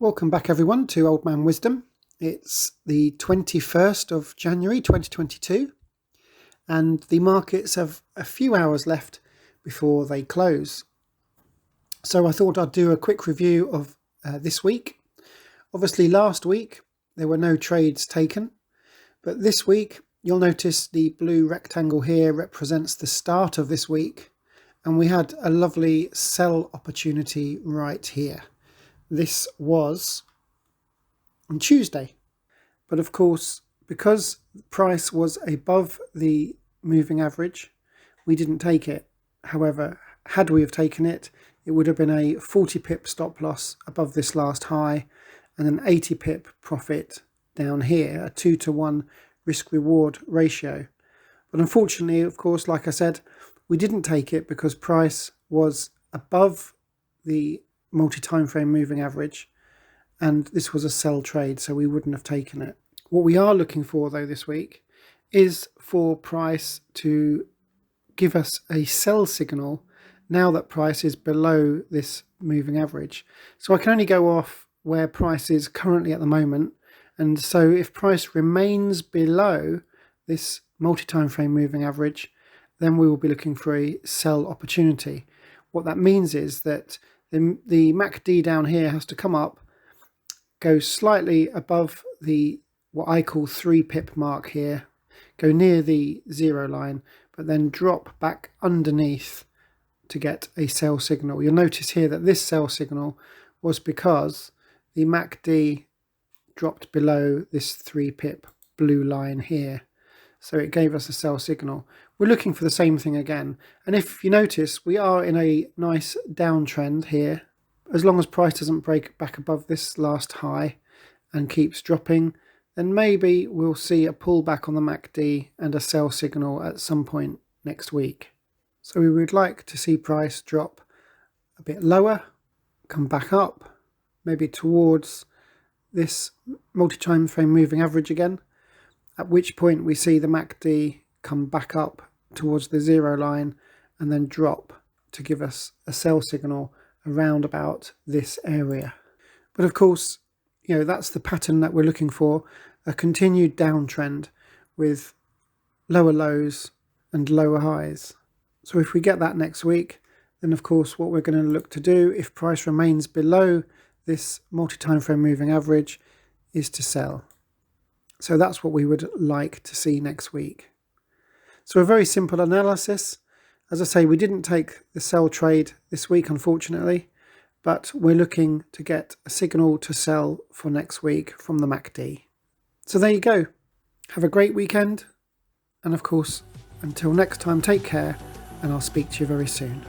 Welcome back everyone to Old Man Wisdom. It's the 21st of January 2022 and the markets have a few hours left before they close. So I thought I'd do a quick review of this week. Obviously last week there were no trades taken, but this week you'll notice the blue rectangle here represents the start of this week, and we had a lovely sell opportunity right here. This was on Tuesday, but of course because the price was above the moving average we didn't take it. However, had we have taken it, it would have been a 40 pip stop loss above this last high and an 80 pip profit down here, a 2-to-1 risk reward ratio. But unfortunately, of course, like I said, we didn't take it because price was above the multi-time frame moving average, and this was a sell trade, so we wouldn't have taken it. What we are looking for though this week is for price to give us a sell signal now that price is below this moving average. So I can only go off where price is currently at the moment, and so if price remains below this multi-time frame moving average, then we will be looking for a sell opportunity. What that means is that the MACD down here has to come up, go slightly above the what I call 3 pip mark here, go near the 0 line, but then drop back underneath to get a sell signal. You'll notice here that this sell signal was because the MACD dropped below this 3 pip blue line here. So it gave us a sell signal. We're looking for the same thing again. And if you notice, we are in a nice downtrend here. As long as price doesn't break back above this last high and keeps dropping, then maybe we'll see a pullback on the MACD and a sell signal at some point next week. So we would like to see price drop a bit lower, come back up, maybe towards this multi-time frame moving average again, at which point we see the MACD come back up towards the 0 line and then drop to give us a sell signal around about this area. But of course, you know, that's the pattern that we're looking for, a continued downtrend with lower lows and lower highs. So if we get that next week, then of course what we're going to look to do, if price remains below this multi-time frame moving average, is to sell. So that's what we would like to see next week. So a very simple analysis. As I say, we didn't take the sell trade this week, unfortunately, but we're looking to get a signal to sell for next week from the MACD. So there you go. Have a great weekend. And of course, until next time, take care, and I'll speak to you very soon.